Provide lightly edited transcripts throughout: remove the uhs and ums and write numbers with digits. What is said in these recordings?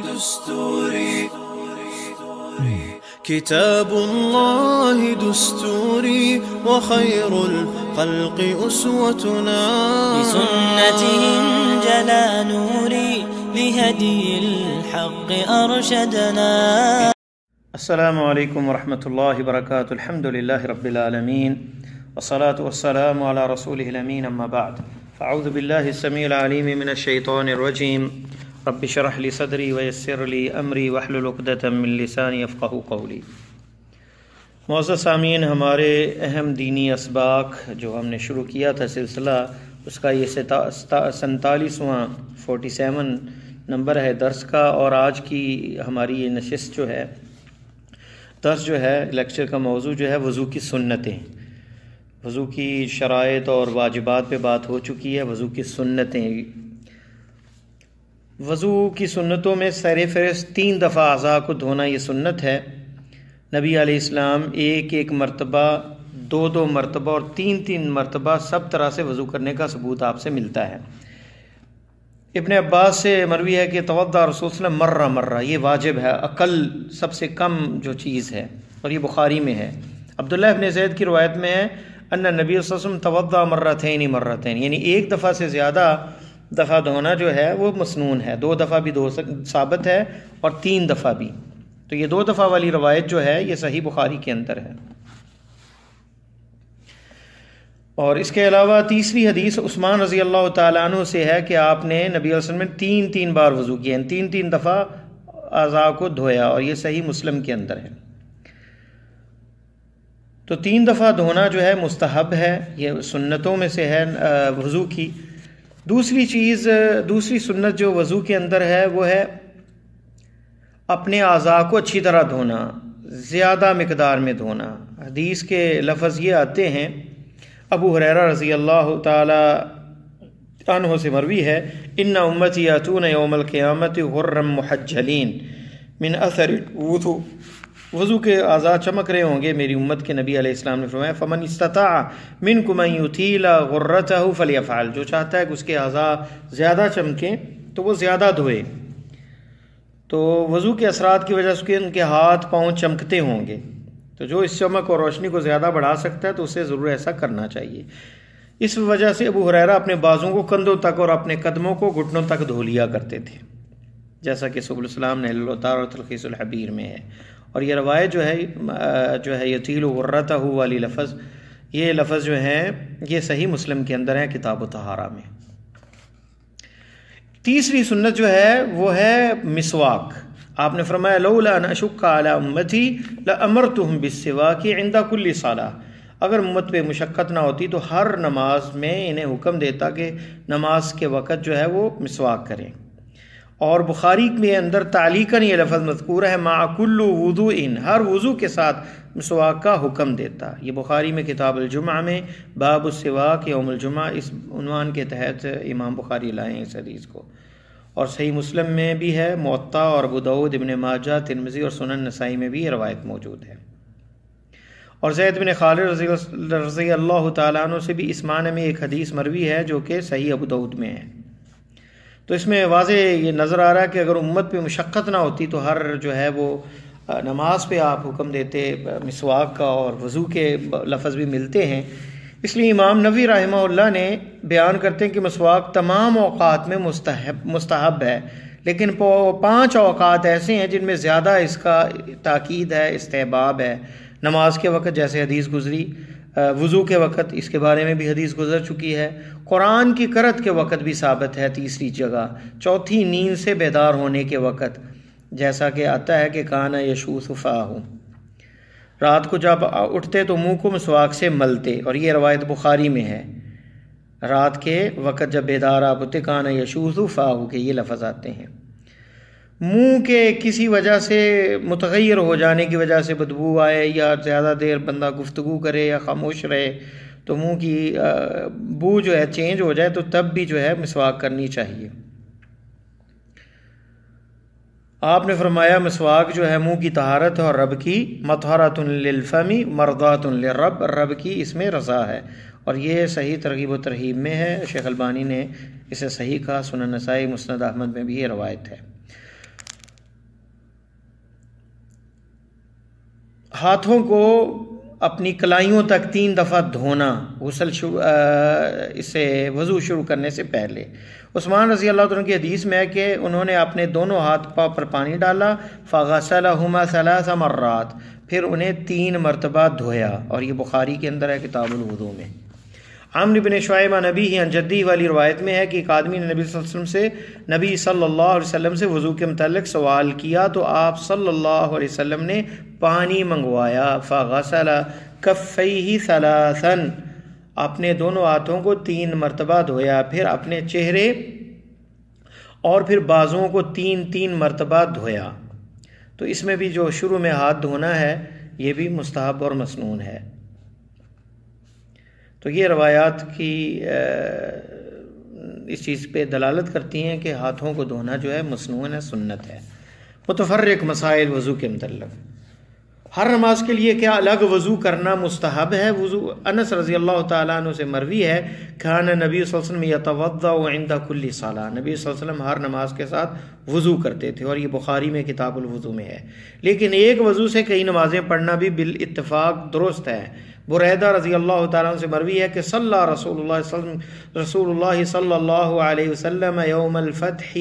دستوري كتاب الله دستوري وخير الخلق أسوتنا بسنته انجلى نوري لهدي الحق أرشدنا. السلام علیکم ورحمۃ اللہ وبرکاتہ. الحمد للہ رب العالمین والصلاة والسلام علی رسولہ الامین، اما بعد فاعوذ باللہ السمیع العلیم من الشیطان الرجیم. رب اشرح لی صدری ویسر لی امری واحلل عقدۃ من لسانی یفقہوا قولی. معزز سامعین، ہمارے اہم دینی اسباق جو ہم نے شروع کیا تھا سلسلہ، اس کا یہ 47واں 47 نمبر ہے درس کا، اور آج کی ہماری یہ نشست جو ہے، درس جو ہے، لیکچر کا موضوع جو ہے وضو کی سنتیں. وضو کی شرائط اور واجبات پہ بات ہو چکی ہے. وضو کی سنتیں، وضو کی سنتوں میں سر فہرست 3 دفعہ اعضاء کو دھونا یہ سنت ہے. نبی علیہ السلام ایک مرتبہ، 2 مرتبہ اور 3 مرتبہ سب طرح سے وضو کرنے کا ثبوت آپ سے ملتا ہے. ابن عباس سے مروی ہے کہ توضأ رسول صلی اللہ علیہ وسلم مرہ، یہ واجب ہے، اقل سب سے کم جو چیز ہے، اور یہ بخاری میں ہے. عبداللہ ابن زید کی روایت میں ہے ان نبی صلی اللہ علیہ وسلم توضأ مرتین، یعنی ایک دفعہ سے زیادہ دفعہ دھونا جو ہے وہ مسنون ہے. 2 دفعہ بھی ثابت ہے اور 3 دفعہ بھی. تو یہ 2 دفعہ والی روایت جو ہے یہ صحیح بخاری کے اندر ہے. اور اس کے علاوہ تیسری حدیث عثمان رضی اللہ تعالیٰ عنہ سے ہے کہ آپ نے نبی علیہ وسلم نے 3 بار وضو کیا، 3 دفعہ اعضاء کو دھویا، اور یہ صحیح مسلم کے اندر ہے. تو 3 دفعہ دھونا جو ہے مستحب ہے، یہ سنتوں میں سے ہے وضو کی. دوسری سنت جو وضو کے اندر ہے وہ ہے اپنے اعضاء کو اچھی طرح دھونا، زیادہ مقدار میں دھونا. حدیث کے لفظ یہ آتے ہیں، ابو ہریرہ رضی اللہ تعالی عنہ سے مروی ہے، ان امتی یاتون یوم القیامت غرا محجلین من اثر الوضوء، وضو کے اعضاء چمک رہے ہوں گے میری امت کے. نبی علیہ السلام نے فرمایا فمن استطاع منکم ان یطیل غرتہ فلیفعل، جو چاہتا ہے کہ اس کے اعضاء زیادہ چمکیں تو وہ زیادہ دھوئے. تو وضو کے اثرات کی وجہ سے ان کے ہاتھ پاؤں چمکتے ہوں گے، تو جو اس چمک اور روشنی کو زیادہ بڑھا سکتا ہے تو اسے ضرور ایسا کرنا چاہیے. اس وجہ سے ابو ہریرہ اپنے بازوں کو کندھوں تک اور اپنے قدموں کو گھٹنوں تک دھو لیا کرتے تھے، جیسا کہ سبل السلام نیل الأوطار اور تلخیص الحبیر میں ہے. اور یہ روایت جو ہے یطیل غرتہ والی لفظ، یہ لفظ جو ہیں یہ صحیح مسلم کے اندر ہے کتاب الطہارہ میں. تیسری سنت جو ہے وہ ہے مسواک. آپ نے فرمایا لولا ان اشق علی امتی لامرتهم بالسواک عند کل صلاۃ، اگر امت پہ مشقت نہ ہوتی تو ہر نماز میں انہیں حکم دیتا کہ نماز کے وقت جو ہے وہ مسواک کریں. اور بخاری میں اندر تعلیقاً یہ لفظ مذکور ہے مع کل وضوء، ہر وضو کے ساتھ مسواک کا حکم دیتا. یہ بخاری میں کتاب الجمعہ میں باب السواک یوم الجمعہ، اس عنوان کے تحت امام بخاری لائے ہیں اس حدیث کو. اور صحیح مسلم میں بھی ہے، موطا اور ابو داؤد، ابن ماجہ، ترمذی اور سنن نسائی میں بھی یہ روایت موجود ہے. اور زید بن خالد رضی اللہ تعالیٰ عنہ سے بھی اس معنی میں ایک حدیث مروی ہے جو کہ صحیح ابو داؤد میں ہے. تو اس میں واضح یہ نظر آ رہا ہے کہ اگر امت پہ مشقت نہ ہوتی تو ہر جو ہے وہ نماز پہ آپ حکم دیتے مسواک کا، اور وضو کے لفظ بھی ملتے ہیں. اس لیے امام نووی رحمہ اللہ نے بیان کرتے ہیں کہ مسواک تمام اوقات میں مستحب ہے، لیکن 5 اوقات ایسے ہیں جن میں زیادہ اس کا تاکید ہے، استحباب ہے. نماز کے وقت جیسے حدیث گزری، وضو کے وقت اس کے بارے میں بھی حدیث گزر چکی ہے، قرآن کی قرأت کے وقت بھی ثابت ہے تیسری جگہ، چوتھی نیند سے بیدار ہونے کے وقت، جیسا کہ آتا ہے کہ کانا یشوث فاہ، رات کو جب اٹھتے تو منہ کو مسواک سے ملتے. اور یہ روایت بخاری میں ہے، رات کے وقت جب بیدار آپ ہوتے کانا یشوث فاہ کے یہ لفظ آتے ہیں. منہ کے کسی وجہ سے متغیر ہو جانے کی وجہ سے بدبو آئے، یا زیادہ دیر بندہ گفتگو کرے یا خاموش رہے تو منہ کی بو جو ہے چینج ہو جائے، تو تب بھی جو ہے مسواک کرنی چاہیے. آپ نے فرمایا مسواک جو ہے منہ کی طہارت ہے، اور رب کی مطہرۃ للفم مرضات للرب، رب کی اس میں رضا ہے. اور یہ صحیح ترغیب و ترہیب میں ہے، شیخ البانی نے اسے صحیح کہا. سنن نسائی، مسند احمد میں بھی یہ روایت ہے. ہاتھوں کو اپنی کلائیوں تک 3 دفعہ دھونا غسل اسے وضو شروع کرنے سے پہلے۔ عثمان رضی اللہ عنہ کی حدیث میں ہے کہ انہوں نے اپنے دونوں ہاتھ پاؤں پر پانی ڈالا، فغسلہما 3 مرات، پھر انہیں 3 مرتبہ دھویا، اور یہ بخاری کے اندر ہے کتاب الوضو میں۔ عمرو بن شعیب عن ابیہ عن جدہ والی روایت میں ہے کہ ایک آدمی نے نبی صلی اللہ علیہ وسلم سے وضو کے متعلق سوال کیا تو آپ صلی اللہ علیہ وسلم نے پانی منگوایا، فغسل کفیہ 3، اپنے دونوں ہاتھوں کو 3 مرتبہ دھویا، پھر اپنے چہرے اور پھر بازوؤں کو 3 مرتبہ دھویا۔ تو اس میں بھی جو شروع میں ہاتھ دھونا ہے یہ بھی مستحب اور مسنون ہے۔ تو یہ روایات کی اس چیز پہ دلالت کرتی ہیں کہ ہاتھوں کو دھونا جو ہے مسنون ہے، سنت ہے۔ متفرق مسائل وضو کے متعلق، ہر نماز کے لیے کیا الگ وضو کرنا مستحب ہے؟ وضو انس رضی اللہ تعالیٰ عنہ سے مروی ہے، کان نبی صلی اللہ علیہ وسلم یتوضأ عند کل صلاۃ، نبی صلی اللہ علیہ وسلم ہر نماز کے ساتھ وضو کرتے تھے، اور یہ بخاری میں کتاب الوضو میں ہے۔ لیکن ایک وضو سے کئی نمازیں پڑھنا بھی بالاتفاق درست ہے۔ بریدہ رضی اللہ تعالیٰ عنہ سے مروی ہے کہ صلی رسول اللہ صلی اللہ علیہ وسلم یوم الفتح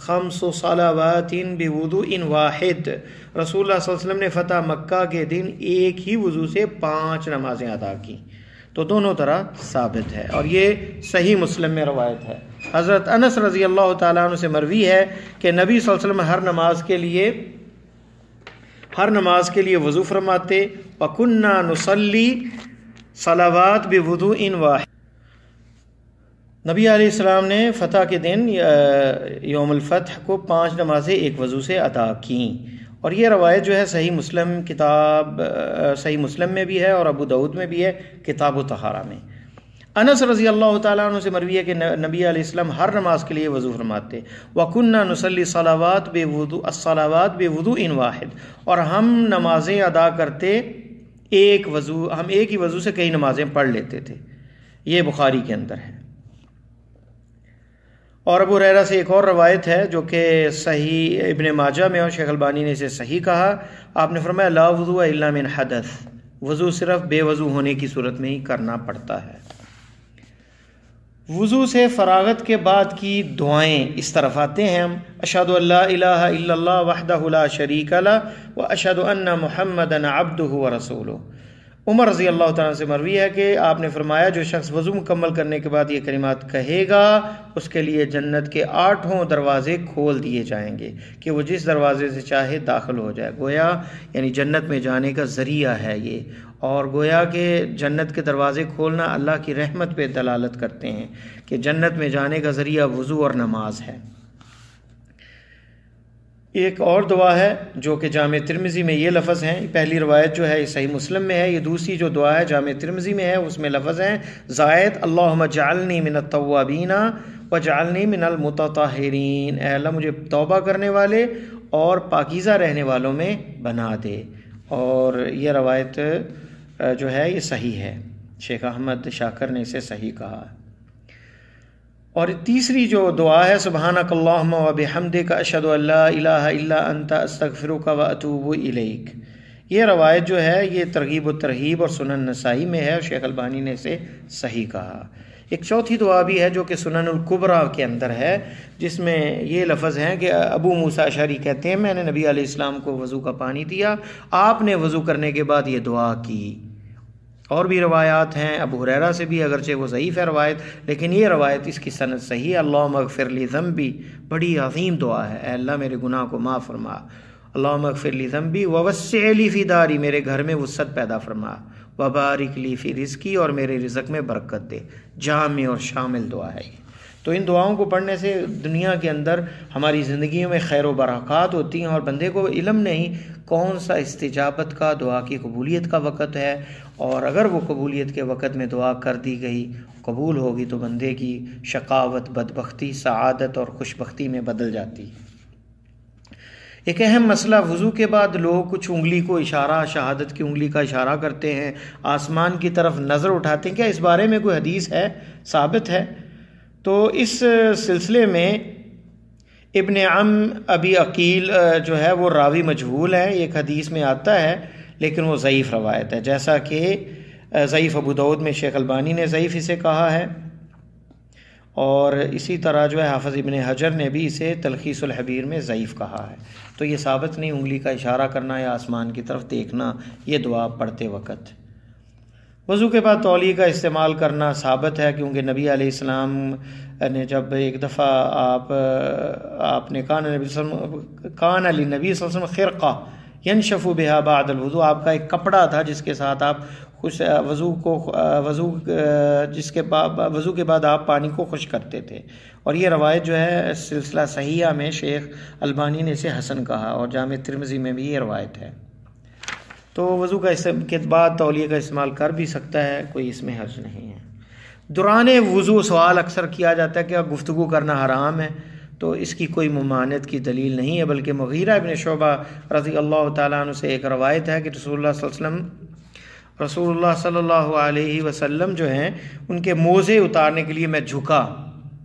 5 صلوات بوضوء واحد، رسول اللہ صلی اللہ علیہ وسلم نے فتح مکہ کے دن ایک ہی وضو سے 5 نمازیں ادا کی۔ تو دونوں طرح ثابت ہے، اور یہ صحیح مسلم میں روایت ہے۔ حضرت انس رضی اللہ تعالیٰ عنہ سے مروی ہے کہ نبی صلی اللہ علیہ وسلم ہر نماز کے لیے وضو فرماتے، وَكُنَّا نُصَلِّي صَلَوَاتٍ بِوُضُوءٍ وَاحِدٍ۔ نبی علیہ السلام نے فتح کے دن یوم الفتح کو 5 نمازیں ایک وضو سے ادا کیں، اور یہ روایت جو ہے صحیح مسلم میں بھی ہے اور ابو داؤد میں بھی ہے کتاب الطہارہ میں۔ انس رضی اللہ تعالیٰ عنہ سے مروی ہے کہ نبی علیہ السلام ہر نماز کے لیے وضو فرماتے، وَكُنَّا نُصَلِّي الصَّلَوَاتِ بِوُضُوءٍ وَاحِدٍ، اور ہم نمازیں ادا کرتے ہم ایک ہی وضو سے کئی نمازیں پڑھ لیتے تھے۔ یہ بخاری کے اندر ہے۔ اور ابو ہریرہ سے ایک اور روایت ہے جو کہ صحیح ابن ماجہ میں، اور شیخ البانی نے اسے صحیح کہا۔ آپ نے فرمایا لا وضوء الا من حدث، وضو صرف بے وضو ہونے کی صورت میں ہی کرنا پڑتا ہے۔ وضو سے فراغت کے بعد کی دعائیں اس طرف آتے ہیں ہم، اشہد ان لا الہ الا اللہ وحدہ لا شریک لہ واشہد ان محمدا عبدہ ورسولہ۔ عمر رضی اللہ تعالیٰ سے مروی ہے کہ آپ نے فرمایا جو شخص وضو مکمل کرنے کے بعد یہ کلمات کہے گا اس کے لیے جنت کے 8 دروازے کھول دیے جائیں گے کہ وہ جس دروازے سے چاہے داخل ہو جائے۔ گویا یعنی جنت میں جانے کا ذریعہ ہے یہ، اور گویا کہ جنت کے دروازے کھولنا اللہ کی رحمت پہ دلالت کرتے ہیں کہ جنت میں جانے کا ذریعہ وضو اور نماز ہے۔ ایک اور دعا ہے جو کہ جامع ترمذی میں یہ لفظ ہیں، پہلی روایت جو ہے یہ صحیح مسلم میں ہے، یہ دوسری جو دعا ہے جامع ترمذی میں ہے، اس میں لفظ ہیں زائد اللہم اجعلنی من التوابین واجعلنی من المتطہرین، اے اللہ مجھے توبہ کرنے والے اور پاکیزہ رہنے والوں میں بنا دے۔ اور یہ روایت جو ہے یہ صحیح ہے، شیخ احمد شاکر نے اسے صحیح کہا۔ اور تیسری جو دعا ہے سبحانک اللہم و بحمدک اشہد ان لا الہ الا انت استغفرک و اتوب الیک، یہ روایت جو ہے یہ ترغیب و ترہیب اور سنن نسائی میں ہے، اور شیخ البانی نے اسے صحیح کہا۔ ایک چوتھی دعا بھی ہے جو کہ سنن الکبریٰ کے اندر ہے، جس میں یہ لفظ ہیں کہ ابو موسیٰ اشعری کہتے ہیں میں نے نبی علیہ السلام کو وضو کا پانی دیا، آپ نے وضو کرنے کے بعد یہ دعا کی۔ اور بھی روایات ہیں ابو ہریرہ سے بھی، اگرچہ وہ ضعیف ہے روایت، لیکن یہ روایت اس کی سند صحیح ہے۔ اللہم اغفر لی ذنبی، بڑی عظیم دعا ہے، اے اللہ میرے گناہ کو معاف فرما۔ اللہم اغفر لی ذنبی ووسع لی فی داری، میرے گھر میں وسعت پیدا فرما، وبارک لی فی رزقی، اور میرے رزق میں برکت دے۔ جامع اور شامل دعا ہے۔ تو ان دعاؤں کو پڑھنے سے دنیا کے اندر ہماری زندگیوں میں خیر و برکات ہوتی ہیں، اور بندے کو علم نہیں کون سا استجابت کا، دعا کی قبولیت کا وقت ہے، اور اگر وہ قبولیت کے وقت میں دعا کر دی گئی قبول ہوگی تو بندے کی شقاوت بدبختی سعادت اور خوشبختی میں بدل جاتی ہے۔ ایک اہم مسئلہ، وضو کے بعد لوگ کچھ انگلی کو اشارہ، شہادت کی انگلی کا اشارہ کرتے ہیں، آسمان کی طرف نظر اٹھاتے ہیں، کیا اس بارے میں کوئی حدیث ہے، ثابت ہے؟ تو اس سلسلے میں ابن ابی عقیل جو ہے وہ راوی مجہول ہے، ایک حدیث میں آتا ہے، لیکن وہ ضعیف روایت ہے، جیسا کہ ضعیف ابو داؤد میں شیخ البانی نے ضعیف اسے کہا ہے، اور اسی طرح جو ہے حافظ ابن حجر نے بھی اسے تلخیص الحبیر میں ضعیف کہا ہے۔ تو یہ ثابت نہیں انگلی کا اشارہ کرنا یا آسمان کی طرف دیکھنا یہ دعا پڑھتے وقت۔ وضو کے بعد تولیہ کا استعمال کرنا ثابت ہے، کیونکہ نبی علیہ السلام نے جب ایک دفعہ آپ نے کان علی نبی صلی اللہ علیہ وسلم خرقہ ینشف بہا بعد الوضو، آپ کا ایک کپڑا تھا جس کے ساتھ آپ وضو کے بعد آپ پانی کو خشک کرتے تھے، اور یہ روایت جو ہے سلسلہ صحیحہ میں شیخ البانی نے اسے حسن کہا، اور جامع ترمذی میں بھی یہ روایت ہے۔ تو وضو کے بعد تولیہ کا استعمال کر بھی سکتا ہے، کوئی اس میں حرج نہیں ہے۔ دوران وضو سوال اکثر کیا جاتا ہے کہ گفتگو کرنا حرام ہے، تو اس کی کوئی ممانعت کی دلیل نہیں ہے، بلکہ مغیرہ ابن شعبہ رضی اللہ تعالیٰ عنہ سے ایک روایت ہے کہ رسول اللہ صلی اللہ علیہ وسلم جو ہیں ان کے موزے اتارنے کے لیے میں جھکا،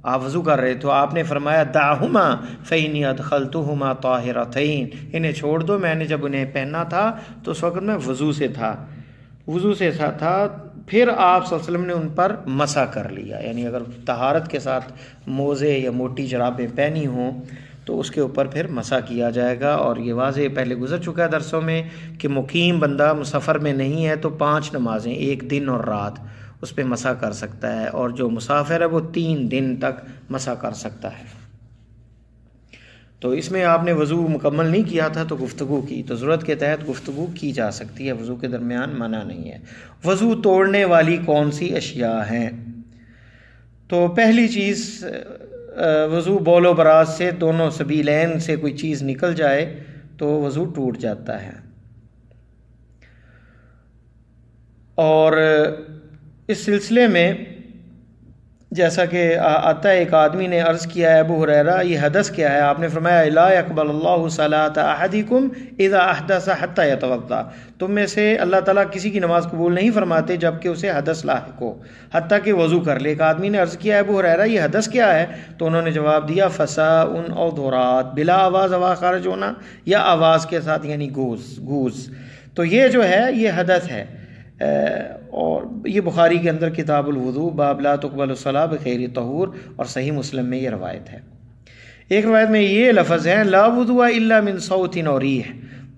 آپ وضو کر رہے تو آپ نے فرمایا دعہما فإنی ادخلتہما طاہرتین، انہیں چھوڑ دو، میں نے جب انہیں پہنا تھا تو اس وقت میں وضو سے تھا۔ پھر آپ صلی اللہ علیہ وسلم نے ان پر مسح کر لیا، یعنی اگر طہارت کے ساتھ موزے یا موٹی جرابیں پہنی ہوں تو اس کے اوپر پھر مسح کیا جائے گا، اور یہ واضح پہلے گزر چکا ہے درسوں میں کہ مقیم بندہ مسافر میں نہیں ہے تو 5 نمازیں 1 دن اور رات اس پہ مسح کر سکتا ہے، اور جو مسافر ہے وہ 3 دن تک مسح کر سکتا ہے۔ تو اس میں آپ نے وضو مکمل نہیں کیا تھا تو گفتگو کی، تو ضرورت کے تحت گفتگو کی جا سکتی ہے، وضو کے درمیان منع نہیں ہے۔ وضو توڑنے والی کون سی اشیاء ہیں؟ تو پہلی چیز وضو بول و براز سے، دونوں سبیلین سے کوئی چیز نکل جائے تو وضو ٹوٹ جاتا ہے، اور اس سلسلے میں جیسا کہ آتا ہے، ایک آدمی نے عرض کیا ہے ابو ہریرہ یہ حدث کیا ہے؟ آپ نے فرمایا لا يقبل اللہ صلاۃ احدکم اذا احدث حتى يتوضا، تم میں سے اللہ تعالیٰ کسی کی نماز قبول نہیں فرماتے جب کہ اسے حدث لاحق ہو، حتیٰ کہ وضو کر لے۔ ایک آدمی نے عرض کیا ہے ابو ہریرہ یہ حدث کیا ہے؟ تو انہوں نے جواب دیا فساء او دھرات، بلا آواز ہوا خارج ہونا یا آواز کے ساتھ، یعنی گوز۔ تو یہ جو ہے یہ حدث ہے، اور یہ بخاری کے اندر کتاب الوضو باب لا تقبل الصلاۃ بغیر طہور، اور صحیح مسلم میں یہ روایت ہے۔ ایک روایت میں یہ لفظ ہے لا وضوء الا من صوت و ریح،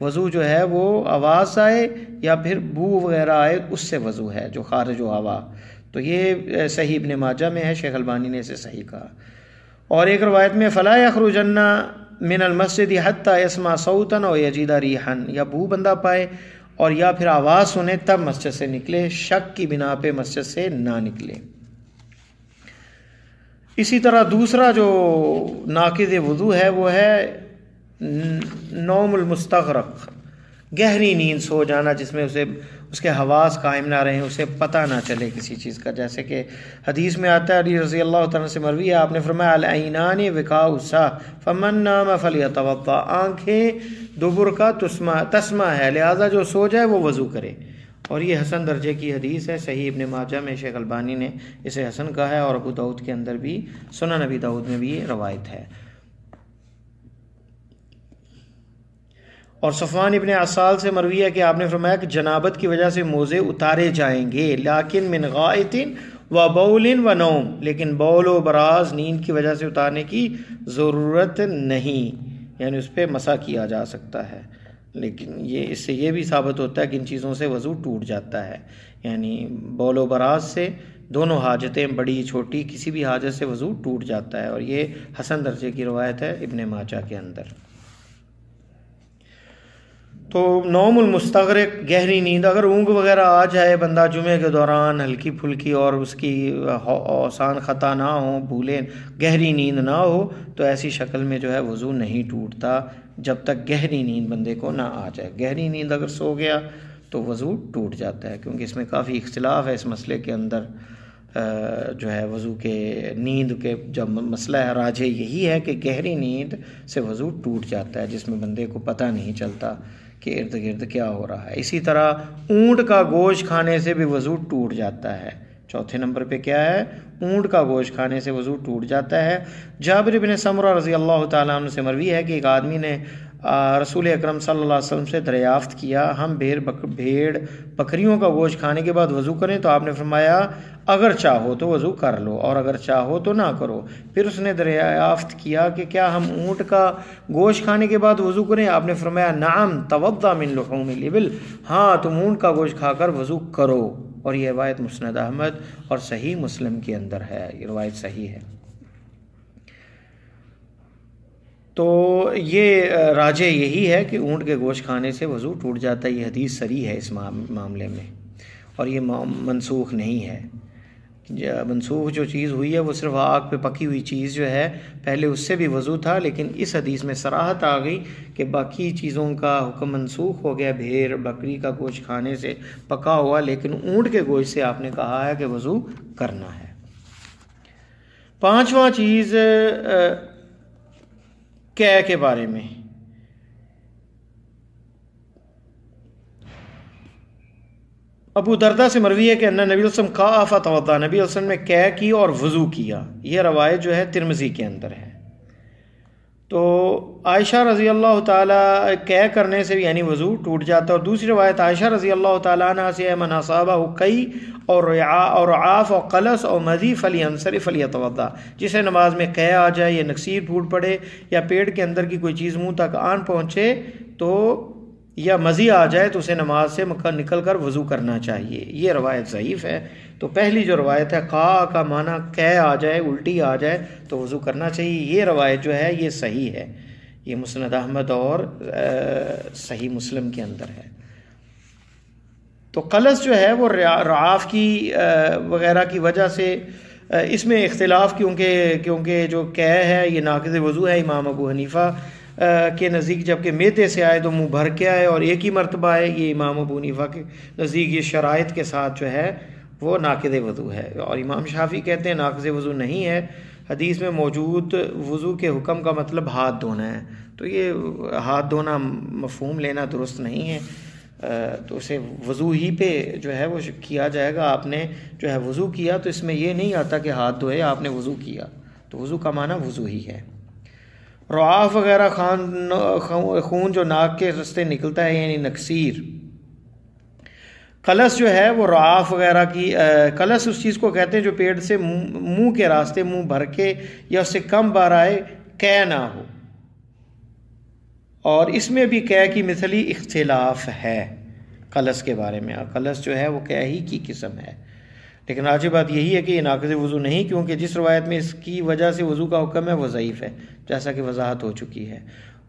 وضو جو ہے وہ آواز آئے یا پھر بو وغیرہ آئے اس سے وضو ہے جو خارج و ہوا، تو یہ صحیح ابن ماجہ میں ہے، شیخ البانی نے اسے صحیح کہا۔ اور ایک روایت میں فلا یخرجن من المسجد حتى يسمع صوتا او یجد ریحا، یا بو بندہ پائے اور یا پھر آواز سنے تب مسجد سے نکلے، شک کی بنا پہ مسجد سے نہ نکلے۔ اسی طرح دوسرا جو ناقض وضو ہے وہ ہے نوم المستغرق، گہری نیند سو جانا جس میں اس کے حواس قائم نہ رہیں، اسے پتہ نہ چلے کسی چیز کا، جیسے کہ حدیث میں آتا ہے علی رضی اللہ تعالیٰ سے مروی ہے، آپ نے فرمایا العینان وقاء الساہ فمن نام فلیتوضا، آنکھیں دبر کا تسمہ ہے، لہذا جو سو جائے وہ وضو کرے، اور یہ حسن درجے کی حدیث ہے، صحیح ابن ماجہ میں شیخ البانی نے اسے حسن کہا ہے، اور ابو داؤد کے اندر بھی، سنن ابی داؤد میں بھی یہ روایت ہے۔ اور صفوان ابن عسال سے مروی ہے کہ آپ نے فرمایا کہ جنابت کی وجہ سے موزے اتارے جائیں گے، لیکن من غائط و بول و نوم، لیکن بول و براز نیند کی وجہ سے اتارنے کی ضرورت نہیں، یعنی اس پہ مسح کیا جا سکتا ہے، لیکن اس سے یہ بھی ثابت ہوتا ہے کہ ان چیزوں سے وضو ٹوٹ جاتا ہے، یعنی بول و براز سے دونوں حاجتیں بڑی چھوٹی کسی بھی حاجت سے وضو ٹوٹ جاتا ہے، اور یہ حسن درجے کی روایت ہے ابن ماجہ کے اندر۔ تو نوم المستغرق، گہری نیند، اگر اونگ وغیرہ آ جائے بندہ جمعے کے دوران ہلکی پھلکی اور اس کی آسان خطا نہ ہو، بھولے، گہری نیند نہ ہو، تو ایسی شکل میں جو ہے وضو نہیں ٹوٹتا جب تک گہری نیند بندے کو نہ آ جائے۔ گہری نیند اگر سو گیا تو وضو ٹوٹ جاتا ہے، کیونکہ اس میں کافی اختلاف ہے اس مسئلے کے اندر، جو ہے وضو کے نیند کے جب مسئلہ ہے راجح یہی ہے کہ گہری نیند سے وضو ٹوٹ جاتا ہے، جس میں بندے کو پتہ نہیں چلتا کہ ارد گرد کیا ہو رہا ہے۔ اسی طرح اونٹ کا گوشت کھانے سے بھی وضو ٹوٹ جاتا ہے۔ چوتھے نمبر پہ کیا ہے؟ اونٹ کا گوشت کھانے سے وضو ٹوٹ جاتا ہے۔ جابر بن سمرہ رضی اللہ تعالیٰ عنہ سے مروی ہے کہ ایک آدمی نے رسول اکرم صلی اللہ علیہ وسلم سے دریافت کیا ہم بھیڑ بکریوں کا گوشت کھانے کے بعد وضو کریں؟ تو آپ نے فرمایا اگر چاہو تو وضو کر لو اور اگر چاہو تو نہ کرو۔ پھر اس نے دریافت کیا کہ کیا ہم اونٹ کا گوشت کھانے کے بعد وضو کریں؟ آپ نے فرمایا نعم توضا من لحوم الابل، ہاں تم اونٹ کا گوشت کھا کر وضو کرو۔ اور یہ روایت مسند احمد اور صحیح مسلم کے اندر ہے، یہ روایت صحیح ہے۔ تو یہ راجح یہی ہے کہ اونٹ کے گوشت کھانے سے وضو ٹوٹ جاتا ہے، یہ حدیث صریح ہے اس معاملے میں، اور یہ منسوخ نہیں ہے۔ منسوخ جو چیز ہوئی ہے وہ صرف آگ پہ پکی ہوئی چیز جو ہے، پہلے اس سے بھی وضو تھا، لیکن اس حدیث میں صراحت آ گئی کہ باقی چیزوں کا حکم منسوخ ہو گیا، بھیڑ بکری کا گوشت کھانے سے پکا ہوا، لیکن اونٹ کے گوشت سے آپ نے کہا ہے کہ وضو کرنا ہے۔ پانچواں چیز قے کے بارے میں۔ ابو دردہ سے مروی ہے کہ نبی علیہ وسلم قاء فتوضا، نبی علیہ وسلم نے قے کی اور وضو کیا، یہ روایت جو ہے ترمذی کے اندر ہے۔ تو عائشہ رضی اللہ تعالیٰ قے کرنے سے بھی یعنی وضو ٹوٹ جاتا ہے، اور دوسری روایت عائشہ رضی اللہ تعالیٰ عنہ سے من اصابہ قی اور عاف اور قلس اور مذی فلیانصرف فلیتوضا، جسے نماز میں قے آ جائے یا نکسیر ٹوٹ پڑے یا پیٹ کے اندر کی کوئی چیز منہ تک آن پہنچے تو یا مزی آ جائے تو اسے نماز سے نکل کر وضو کرنا چاہیے، یہ روایت ضعیف ہے۔ تو پہلی جو روایت ہے قاء کا معنی قے آ جائے، الٹی آ جائے تو وضو کرنا چاہیے، یہ روایت جو ہے یہ صحیح ہے، یہ مسند احمد اور صحیح مسلم کے اندر ہے۔ تو قلس جو ہے وہ رعاف کی وغیرہ کی وجہ سے اس میں اختلاف کیونکہ جو قے ہے یہ ناقض وضو ہے امام ابو حنیفہ کے نزدیک، جبکہ میدے سے آئے تو منہ بھر کے آئے اور ایک ہی مرتبہ آئے، یہ امام ابو حنیفہ کے نزدیک یہ شرائط کے ساتھ جو ہے وہ ناقض وضو ہے، اور امام شافعی کہتے ہیں ناقض وضو نہیں ہے، حدیث میں موجود وضو کے حکم کا مطلب ہاتھ دھونا ہے، تو یہ ہاتھ دھونا مفہوم لینا درست نہیں ہے، تو اسے وضو ہی پہ جو ہے وہ کیا جائے گا۔ آپ نے جو ہے وضو کیا تو اس میں یہ نہیں آتا کہ ہاتھ دھوئے، آپ نے وضو کیا، تو وضو کا معنی وضو ہی ہے۔ رعاف وغیرہ خون جو ناک کے راستے نکلتا ہے یعنی نکسیر۔ قلس جو ہے وہ رعاف وغیرہ کی قلس اس چیز کو کہتے ہیں جو پیٹ سے منہ کے راستے منہ بھر کے یا اس سے کم بار آئے، قے نہ ہو، اور اس میں بھی قے کی مثلی اختلاف ہے قلس کے بارے میں، قلس جو ہے وہ قے ہی کی قسم ہے، لیکن راجح بات یہی ہے کہ یہ ناقض وضو نہیں، کیونکہ جس روایت میں اس کی وجہ سے وضو کا حکم ہے وہ ضعیف ہے، جیسا کہ وضاحت ہو چکی ہے۔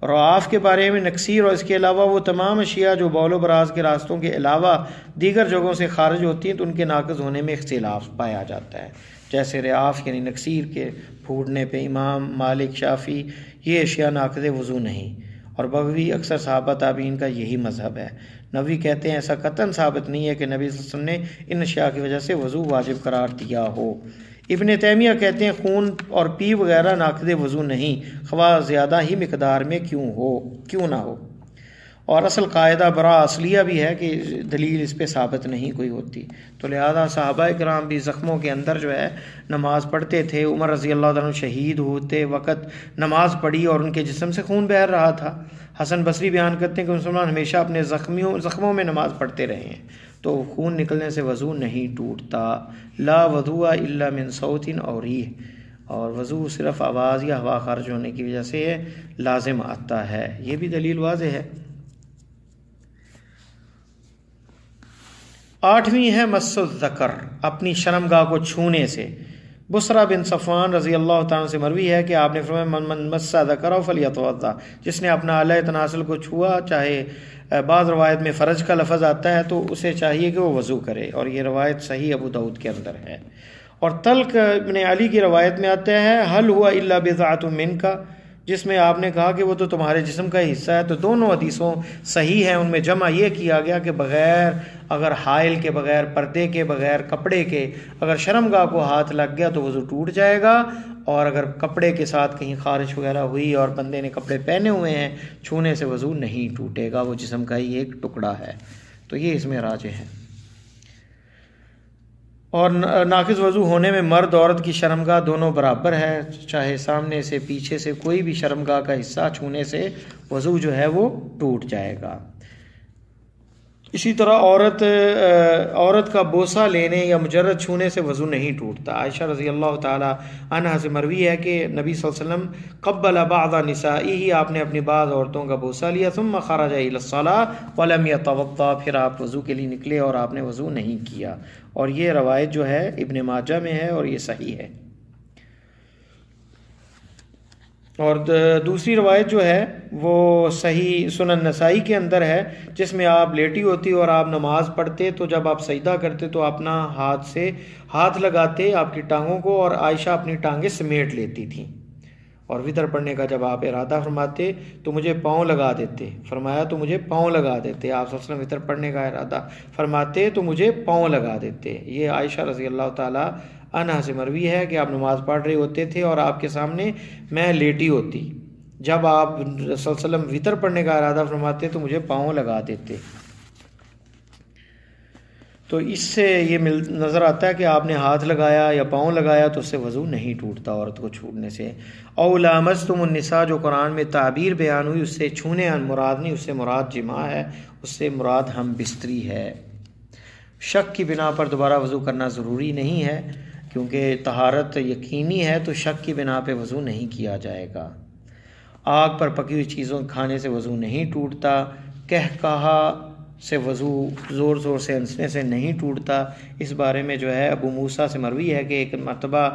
رعاف کے بارے میں نکسیر اور اس کے علاوہ وہ تمام اشیاء جو بول و براز کے راستوں کے علاوہ دیگر جگہوں سے خارج ہوتی ہیں تو ان کے ناقض ہونے میں اختلاف پایا جاتا ہے، جیسے رعاف یعنی نکسیر کے پھوٹنے پہ امام مالک شافعی یہ اشیاء ناقض وضو نہیں، اور بغوی اکثر صحابہ تابعین کا یہی مذہب ہے۔ نبوی کہتے ہیں ایسا قطعاً ثابت نہیں ہے کہ نبی صلی اللہ علیہ وسلم نے ان اشیاء کی وجہ سے وضو واجب قرار دیا ہو۔ ابن تیمیہ کہتے ہیں خون اور پی وغیرہ ناقض وضو نہیں، خواہ زیادہ ہی مقدار میں کیوں نہ ہو، اور اصل قاعدہ برا اصلیہ بھی ہے کہ دلیل اس پہ ثابت نہیں کوئی ہوتی، تو لہذا صحابہ کرام بھی زخموں کے اندر جو ہے نماز پڑھتے تھے۔ عمر رضی اللہ عنہ شہید ہوتے وقت نماز پڑھی اور ان کے جسم سے خون بہہ رہا تھا۔ حسن بصری بیان کرتے ہیں کہ مسلمان ہمیشہ اپنے زخموں میں نماز پڑھتے رہے ہیں، تو خون نکلنے سے وضو نہیں ٹوٹتا۔ لا وضو الا من صوت اور ریح، اور وضو صرف آواز یا ہوا خارج ہونے کی وجہ سے لازم آتا ہے، یہ بھی دلیل واضح ہے۔ آٹھویں ہے مس الذکر، اپنی شرمگاہ کو چھونے سے۔ بصرہ بن صفوان رضی اللہ تعالیٰ سے مروی ہے کہ آپ نے فرمایا من مس ذکرہ فلیتوضا، جس نے اپنا اعلی تناسل کو چھوا، چاہے بعض روایت میں فرج کا لفظ آتا ہے تو اسے چاہیے کہ وہ وضو کرے، اور یہ روایت صحیح ابو داؤد کے اندر ہے۔ اور طلق بن علی کی روایت میں آتا ہے حل ہوا الا بضعۃ منک، جس میں آپ نے کہا کہ وہ تو تمہارے جسم کا ہی حصہ ہے، تو دونوں حدیثوں صحیح ہیں، ان میں جمع یہ کیا گیا کہ بغیر اگر حائل کے، بغیر پردے کے، بغیر کپڑے کے اگر شرمگاہ کو ہاتھ لگ گیا تو وضو ٹوٹ جائے گا، اور اگر کپڑے کے ساتھ کہیں خارش وغیرہ ہوئی اور بندے نے کپڑے پہنے ہوئے ہیں، چھونے سے وضو نہیں ٹوٹے گا، وہ جسم کا ہی ایک ٹکڑا ہے، تو یہ اس میں راجح ہے۔ اور ناقص وضو ہونے میں مرد عورت کی شرمگاہ دونوں برابر ہے، چاہے سامنے سے پیچھے سے کوئی بھی شرمگاہ کا حصہ چھونے سے وضو جو ہے وہ ٹوٹ جائے گا۔ اسی طرح عورت کا بوسہ لینے یا مجرد چھونے سے وضو نہیں ٹوٹتا۔ عائشہ رضی اللہ تعالی عنہا سے مروی ہے کہ نبی صلی اللہ علیہ وسلم قبل بعض نسائه، آپ نے اپنی بعض عورتوں کا بوسہ لیا، ثم خرج الى الصلاة ولم يتوضا، پھر آپ وضو کے لیے نکلے اور آپ نے وضو نہیں کیا، اور یہ روایت جو ہے ابن ماجہ میں ہے اور یہ صحیح ہے۔ اور دوسری روایت جو ہے وہ صحیح سنن نسائی کے اندر ہے، جس میں آپ لیٹی ہوتی اور آپ نماز پڑھتے، تو جب آپ سجدہ کرتے تو اپنا ہاتھ سے ہاتھ لگاتے آپ کی ٹانگوں کو، اور عائشہ اپنی ٹانگیں سمیٹ لیتی تھیں، اور وطر پڑھنے کا جب آپ ارادہ فرماتے تو مجھے پاؤں لگا دیتے، فرمایا تو مجھے پاؤں لگا دیتے، آپ صلی اللہ علیہ وسلم وطر پڑھنے کا ارادہ فرماتے تو مجھے پاؤں لگا دیتے۔ یہ عائشہ رضی اللہ تعالی عنہا سے مروی ہے کہ آپ نماز پڑھ رہے ہوتے تھے اور آپ کے سامنے میں لیٹی ہوتی، جب آپ صلی اللہ علیہ وسلم وطر پڑھنے کا ارادہ فرماتے تو مجھے پاؤں لگا دیتے۔ تو اس سے یہ نظر آتا ہے کہ آپ نے ہاتھ لگایا یا پاؤں لگایا تو اس سے وضو نہیں ٹوٹتا عورت کو چھونے سے۔ او لامستم النساء، جو قرآن میں تعبیر بیان ہوئی، اس سے چھونے مراد نہیں، اس سے مراد جماع ہے، اس سے مراد ہم بستری ہے۔ شک کی بنا پر دوبارہ وضو کرنا ضروری نہیں ہے، کیونکہ طہارت یقینی ہے، تو شک کی بنا پہ وضو نہیں کیا جائے گا۔ آگ پر پکی ہوئی چیزوں کھانے سے وضو نہیں ٹوٹتا، کہکہا سے وضو زور زور سے ہنسنے سے نہیں ٹوٹتا۔ اس بارے میں جو ہے ابو موسیٰ سے مروی ہے کہ ایک مرتبہ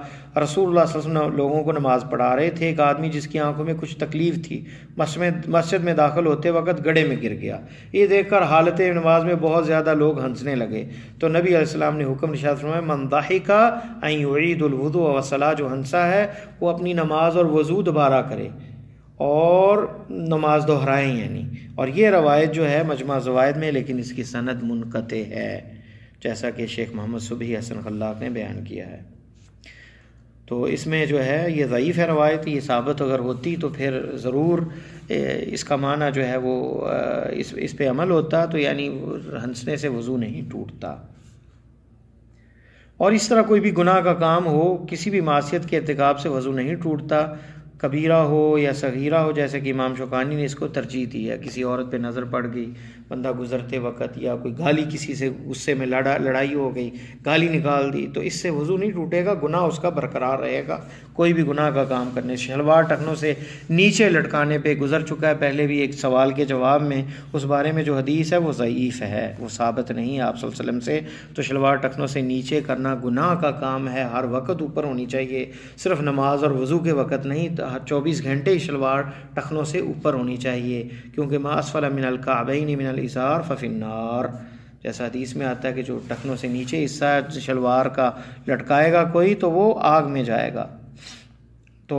رسول اللہ صلی اللہ علیہ وسلم لوگوں کو نماز پڑھا رہے تھے، ایک آدمی جس کی آنکھوں میں کچھ تکلیف تھی مسجد میں داخل ہوتے وقت گڑھے میں گر گیا۔ یہ دیکھ کر حالت نماز میں بہت زیادہ لوگ ہنسنے لگے، تو نبی علیہ السلام نے حکم ارشاد فرمایا، من ضحک ان یعید الوضوء والصلاۃ، جو ہنسا ہے وہ اپنی نماز اور وضو دوبارہ کرے اور نماز دہرائیں یعنی۔ اور یہ روایت جو ہے مجمع زوائد میں، لیکن اس کی سند منقطع ہے، جیسا کہ شیخ محمد صبحی حسن خلاق نے بیان کیا ہے۔ تو اس میں جو ہے یہ ضعیف ہے روایت، یہ ثابت اگر ہوتی تو پھر ضرور اس کا معنی جو ہے وہ اس پہ عمل ہوتا، تو یعنی ہنسنے سے وضو نہیں ٹوٹتا۔ اور اس طرح کوئی بھی گناہ کا کام ہو، کسی بھی معصیت کے ارتکاب سے وضو نہیں ٹوٹتا، کبیرہ ہو یا صغیرہ ہو، جیسے کہ امام شوکانی نے اس کو ترجیح دی ہے۔ کسی عورت پہ نظر پڑ گئی بندہ گزرتے وقت، یا کوئی گالی کسی سے غصے میں لڑائی ہو گئی، گالی نکال دی، تو اس سے وضو نہیں ٹوٹے گا، گناہ اس کا برقرار رہے گا۔ کوئی بھی گناہ کا کام کرنے، شلوار ٹخنوں سے نیچے لٹکانے پہ گزر چکا ہے پہلے بھی ایک سوال کے جواب میں، اس بارے میں جو حدیث ہے وہ ضعیف ہے، وہ ثابت نہیں ہے آپ صلی اللہ علیہ وسلم سے۔ تو شلوار ٹخنوں سے نیچے کرنا گناہ کا کام ہے، ہر وقت اوپر ہونی چاہیے، صرف نماز اور وضو کے وقت نہیں، 24 گھنٹے ہی شلوار ٹخنوں سے اوپر ہونی چاہیے، کیونکہ ما اسفل من الکعبین من الازار ففی النار، جیسا حدیث میں آتا ہے کہ جو ٹخنوں سے نیچے حصہ شلوار کا لٹکائے گا کوئی تو وہ آگ میں جائے گا۔ تو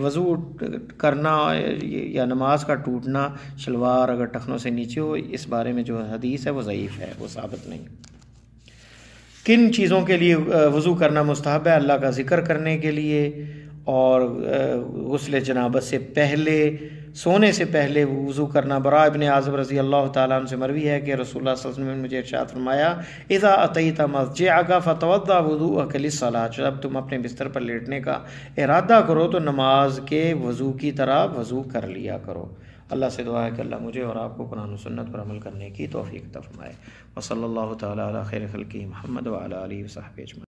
وضو کرنا یا نماز کا ٹوٹنا شلوار اگر ٹخنوں سے نیچے ہو، اس بارے میں جو حدیث ہے وہ ضعیف ہے، وہ ثابت نہیں۔ کن چیزوں کے لیے وضو کرنا مستحب ہے؟ اللہ کا ذکر کرنے کے لیے، اور غسل جنابت سے پہلے، سونے سے پہلے وضو کرنا۔ براء ابن عازب رضی اللہ تعالیٰ عنہ سے مروی ہے کہ رسول اللہ صلی اللہ علیہ وسلم نے مجھے ارشاد فرمایا، اذا اتیت مضجعک فتوضا وضوءک للصلاۃ، جب تم اپنے بستر پر لیٹنے کا ارادہ کرو تو نماز کے وضو کی طرح وضو کر لیا کرو۔ اللہ سے دعا ہے کہ اللہ مجھے اور آپ کو قرآن و سنت پر عمل کرنے کی توفیق عطا فرمائے۔ وصلی اللہ تعالیٰ علی خیر خلقہ محمد وعلی آلہ وصحبہ اجمعین۔